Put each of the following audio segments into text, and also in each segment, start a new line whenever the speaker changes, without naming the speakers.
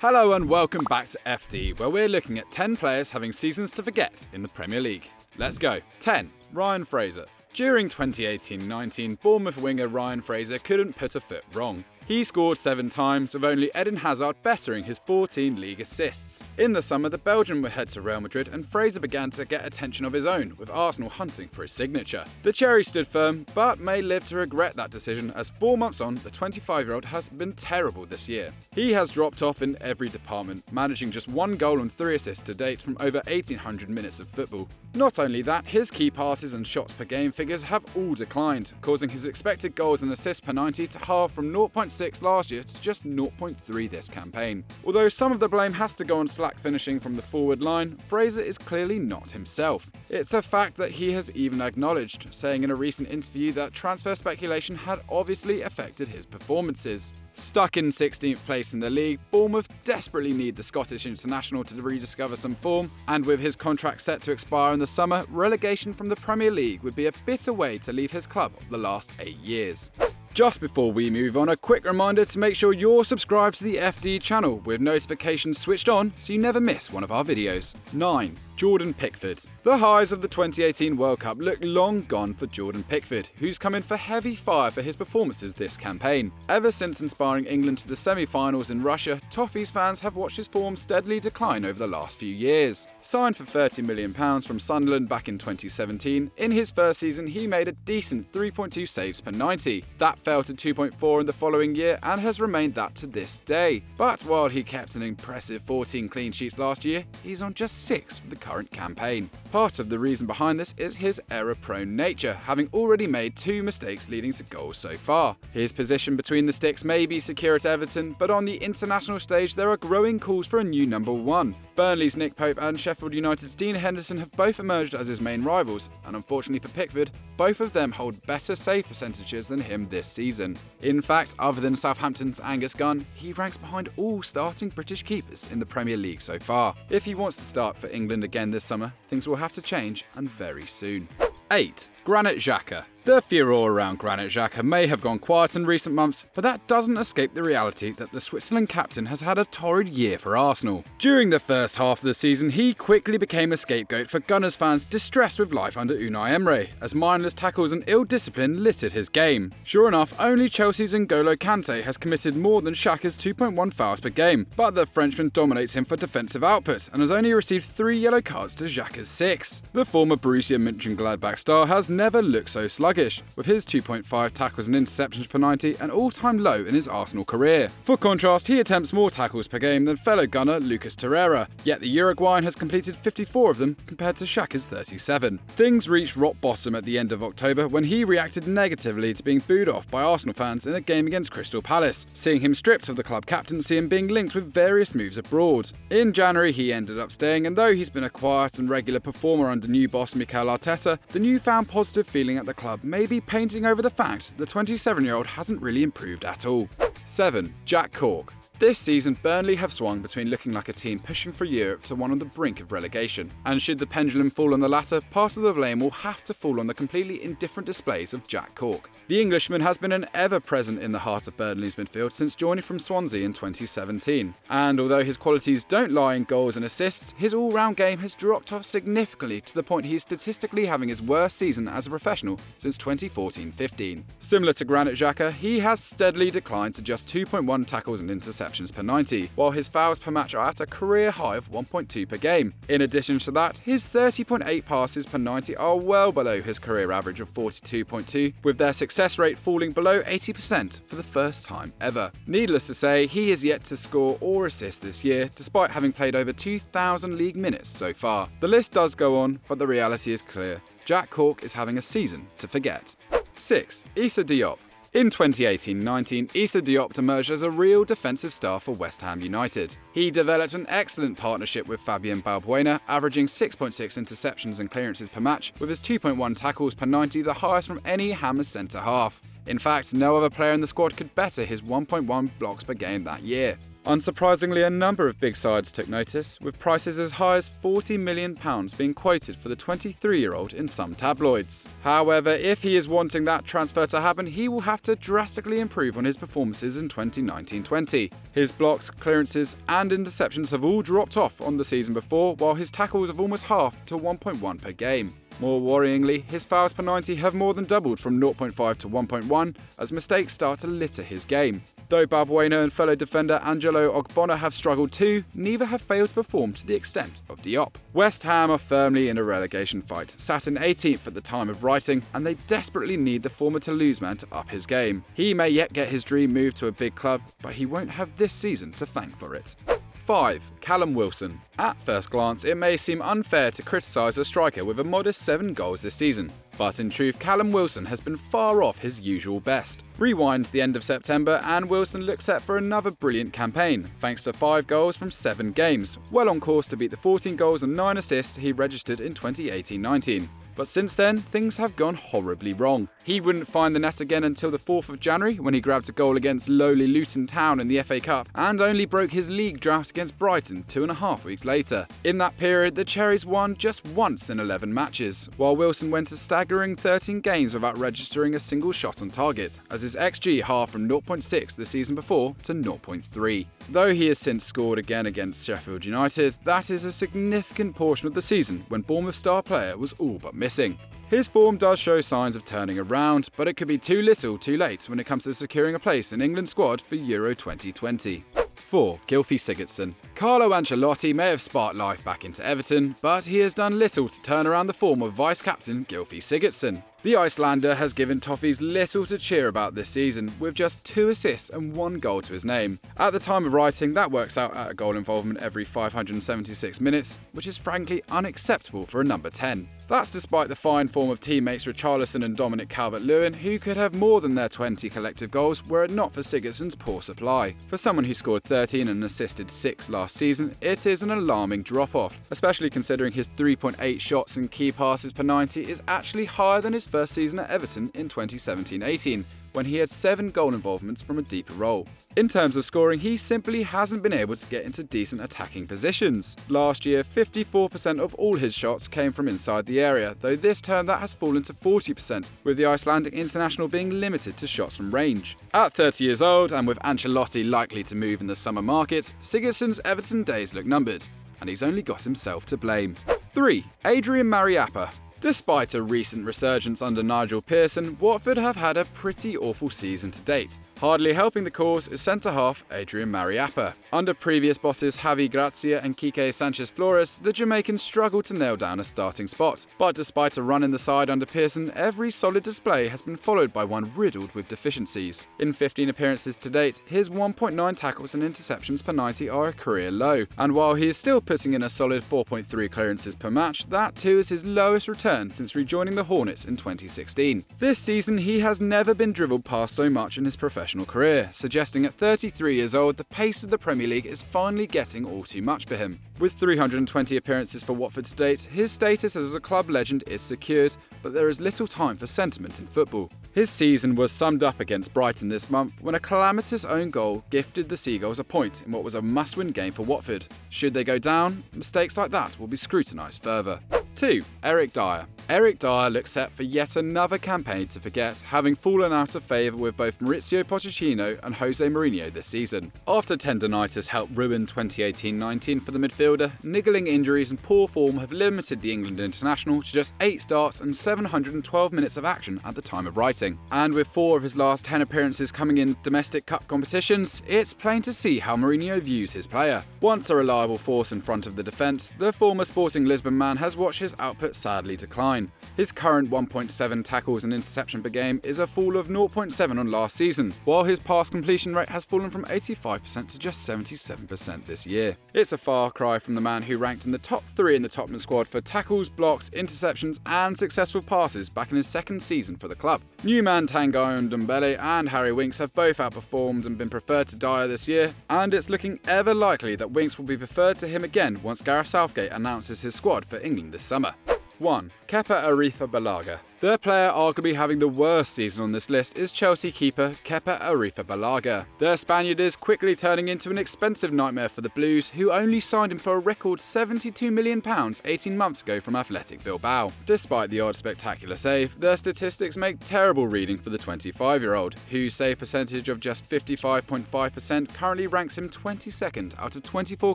Hello and welcome back to FD, where we're looking at 10 players having seasons to forget in the Premier League. Let's go. 10. Ryan Fraser. During 2018-19, Bournemouth winger Ryan Fraser couldn't put a foot wrong. He scored 7 times, with only Eden Hazard bettering his 14 league assists. In the summer, the Belgian would head to Real Madrid and Fraser began to get attention of his own, with Arsenal hunting for his signature. The Cherry stood firm, but may live to regret that decision, as 4 months on, the 25-year-old has been terrible this year. He has dropped off in every department, managing just 1 goal and 3 assists to date from over 1,800 minutes of football. Not only that, his key passes and shots per game figures have all declined, causing his expected goals and assists per 90 to halve from 0.6 last year to just 0.3 this campaign. Although some of the blame has to go on slack finishing from the forward line, Fraser is clearly not himself. It's a fact that he has even acknowledged, saying in a recent interview that transfer speculation had obviously affected his performances. Stuck in 16th place in the league, Bournemouth desperately need the Scottish international to rediscover some form, and with his contract set to expire in the summer, relegation from the Premier League would be a bitter way to leave his club of the last 8 years. Just before we move on, a quick reminder to make sure you're subscribed to the FD channel with notifications switched on so you never miss one of our videos. 9. Jordan Pickford. The highs of the 2018 World Cup look long gone for Jordan Pickford, who's come in for heavy fire for his performances this campaign. Ever since inspiring England to the semi-finals in Russia, Toffees fans have watched his form steadily decline over the last few years. Signed for £30 million from Sunderland back in 2017, in his first season he made a decent 3.2 saves per 90. That fell to 2.4 in the following year and has remained that to this day. But while he kept an impressive 14 clean sheets last year, he's on just 6 for the current campaign. Part of the reason behind this is his error-prone nature, having already made 2 mistakes leading to goals so far. His position between the sticks may be secure at Everton, but on the international stage there are growing calls for a new number 1. Burnley's Nick Pope and Sheffield United's Dean Henderson have both emerged as his main rivals, and unfortunately for Pickford, both of them hold better save percentages than him this season. In fact, other than Southampton's Angus Gunn, he ranks behind all starting British keepers in the Premier League so far. If he wants to start for England again this summer, things will have to change, and very soon. 8. Granit Xhaka. The furore around Granit Xhaka may have gone quiet in recent months, but that doesn't escape the reality that the Switzerland captain has had a torrid year for Arsenal. During the first half of the season, he quickly became a scapegoat for Gunners fans distressed with life under Unai Emery, as mindless tackles and ill discipline littered his game. Sure enough, only Chelsea's N'Golo Kante has committed more than Xhaka's 2.1 fouls per game, but the Frenchman dominates him for defensive output and has only received 3 yellow cards to Xhaka's 6. The former Borussia Mönchengladbach star has never looked so sluggish, with his 2.5 tackles and interceptions per 90 an all-time low in his Arsenal career. For contrast, he attempts more tackles per game than fellow gunner Lucas Torreira, yet the Uruguayan has completed 54 of them compared to Xhaka's 37. Things reached rock bottom at the end of October when he reacted negatively to being booed off by Arsenal fans in a game against Crystal Palace, seeing him stripped of the club captaincy and being linked with various moves abroad. In January he ended up staying, and though he's been a quiet and regular performer under new boss Mikel Arteta, the newfound positive feeling at the club may be painting over the fact the 27-year-old hasn't really improved at all. 7. Jack Cork. This season, Burnley have swung between looking like a team pushing for Europe to one on the brink of relegation. And should the pendulum fall on the latter, part of the blame will have to fall on the completely indifferent displays of Jack Cork. The Englishman has been an ever-present in the heart of Burnley's midfield since joining from Swansea in 2017. And although his qualities don't lie in goals and assists, his all-round game has dropped off significantly to the point he's statistically having his worst season as a professional since 2014-15. Similar to Granit Xhaka, he has steadily declined to just 2.1 tackles and interceptions per 90, while his fouls per match are at a career high of 1.2 per game. In addition to that, his 30.8 passes per 90 are well below his career average of 42.2, with their success rate falling below 80% for the first time ever. Needless to say, he is yet to score or assist this year, despite having played over 2,000 league minutes so far. The list does go on, but the reality is clear. Jack Cork is having a season to forget. 6. Issa Diop. In 2018-19, Issa Diop emerged as a real defensive star for West Ham United. He developed an excellent partnership with Fabian Balbuena, averaging 6.6 interceptions and clearances per match, with his 2.1 tackles per 90 the highest from any Hammers centre-half. In fact, no other player in the squad could better his 1.1 blocks per game that year. Unsurprisingly, a number of big sides took notice, with prices as high as £40 million being quoted for the 23-year-old in some tabloids. However, if he is wanting that transfer to happen, he will have to drastically improve on his performances in 2019-20. His blocks, clearances and interceptions have all dropped off on the season before, while his tackles have almost halved to 1.1 per game. More worryingly, his fouls per 90 have more than doubled from 0.5 to 1.1 as mistakes start to litter his game. Though Balbuena and fellow defender Angelo Ogbonna have struggled too, neither have failed to perform to the extent of Diop. West Ham are firmly in a relegation fight, sat in 18th at the time of writing, and they desperately need the former Toulouse man to up his game. He may yet get his dream move to a big club, but he won't have this season to thank for it. 5. Callum Wilson. At first glance, it may seem unfair to criticise a striker with a modest 7 goals this season, but in truth, Callum Wilson has been far off his usual best. Rewind to the end of September and Wilson looks set for another brilliant campaign, thanks to 5 goals from 7 games, well on course to beat the 14 goals and 9 assists he registered in 2018-19. But since then, things have gone horribly wrong. He wouldn't find the net again until the 4th of January when he grabbed a goal against lowly Luton Town in the FA Cup and only broke his league drought against Brighton 2.5 weeks later. In that period, the Cherries won just once in 11 matches, while Wilson went a staggering 13 games without registering a single shot on target, as his XG halved from 0.6 the season before to 0.3. Though he has since scored again against Sheffield United, that is a significant portion of the season when Bournemouth star player was all but missing. His form does show signs of turning around, but it could be too little too late when it comes to securing a place in England's squad for Euro 2020. 4. Gylfi Sigurðsson. Carlo Ancelotti may have sparked life back into Everton, but he has done little to turn around the form of vice-captain Gylfi Sigurðsson. The Icelander has given Toffees little to cheer about this season, with just 2 assists and 1 goal to his name. At the time of writing, that works out at a goal involvement every 576 minutes, which is frankly unacceptable for a number 10. That's despite the fine form of teammates Richarlison and Dominic Calvert-Lewin, who could have more than their 20 collective goals were it not for Sigurdsson's poor supply. For someone who scored 13 and assisted 6 last season, it is an alarming drop-off, especially considering his 3.8 shots and key passes per 90 is actually higher than his first season at Everton in 2017-18, when he had 7 goal involvements from a deeper role. In terms of scoring, he simply hasn't been able to get into decent attacking positions. Last year, 54% of all his shots came from inside the area, though this term that has fallen to 40%, with the Icelandic international being limited to shots from range. At 30 years old, and with Ancelotti likely to move in the summer market, Sigurdsson's Everton days look numbered, and he's only got himself to blame. 3. Adrian Mariappa. Despite a recent resurgence under Nigel Pearson, Watford have had a pretty awful season to date. Hardly helping the cause is centre-half Adrian Mariappa. Under previous bosses Javi Gracia and Quique Sanchez-Flores, the Jamaican struggled to nail down a starting spot. But despite a run in the side under Pearson, every solid display has been followed by one riddled with deficiencies. In 15 appearances to date, his 1.9 tackles and interceptions per 90 are a career low. And while he is still putting in a solid 4.3 clearances per match, that too is his lowest return since rejoining the Hornets in 2016. This season, he has never been dribbled past so much in his professional career, suggesting at 33 years old the pace of the Premier League is finally getting all too much for him. With 320 appearances for Watford to date, his status as a club legend is secured, but there is little time for sentiment in football. His season was summed up against Brighton this month when a calamitous own goal gifted the Seagulls a point in what was a must-win game for Watford. Should they go down, mistakes like that will be scrutinised further. 2. Eric Dier. Eric Dier looks set for yet another campaign to forget, having fallen out of favour with both Maurizio Pochettino and Jose Mourinho this season. After tendinitis helped ruin 2018-19 for the midfielder, niggling injuries and poor form have limited the England international to just 8 starts and 712 minutes of action at the time of writing. And with 4 of his last 10 appearances coming in domestic cup competitions, it's plain to see how Mourinho views his player. Once a reliable force in front of the defence, the former Sporting Lisbon man has watched his output sadly decline. His current 1.7 tackles and interception per game is a fall of 0.7 on last season, while his pass completion rate has fallen from 85% to just 77% this year. It's a far cry from the man who ranked in the top 3 in the Tottenham squad for tackles, blocks, interceptions and successful passes back in his second season for the club. Newman Tanguy Ndombele and Harry Winks have both outperformed and been preferred to Dier this year, and it's looking ever likely that Winks will be preferred to him again once Gareth Southgate announces his squad for England this summer. 1. Kepa Arrizabalaga. The player arguably having the worst season on this list is Chelsea keeper Kepa Arrizabalaga. The Spaniard is quickly turning into an expensive nightmare for the Blues, who only signed him for a record £72 million 18 months ago from Athletic Bilbao. Despite the odd spectacular save, their statistics make terrible reading for the 25-year-old, whose save percentage of just 55.5% currently ranks him 22nd out of 24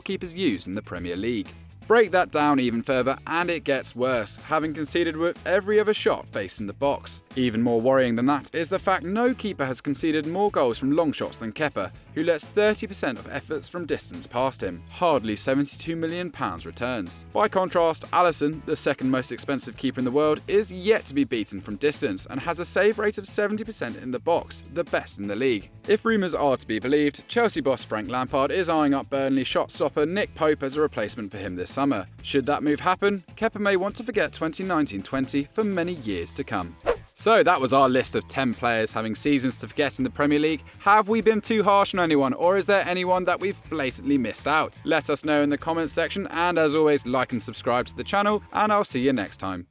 keepers used in the Premier League. Break that down even further and it gets worse, having conceded with every other shot facing the box. Even more worrying than that is the fact no keeper has conceded more goals from long shots than Kepa, who lets 30% of efforts from distance past him, hardly £72 million returns. By contrast, Alisson, the second most expensive keeper in the world, is yet to be beaten from distance and has a save rate of 70% in the box, the best in the league. If rumours are to be believed, Chelsea boss Frank Lampard is eyeing up Burnley shot stopper Nick Pope as a replacement for him this summer. Should that move happen, Kepa may want to forget 2019-20 for many years to come. So that was our list of 10 players having seasons to forget in the Premier League. Have we been too harsh on anyone, or is there anyone that we've blatantly missed out? Let us know in the comments section, and as always, like and subscribe to the channel, and I'll see you next time.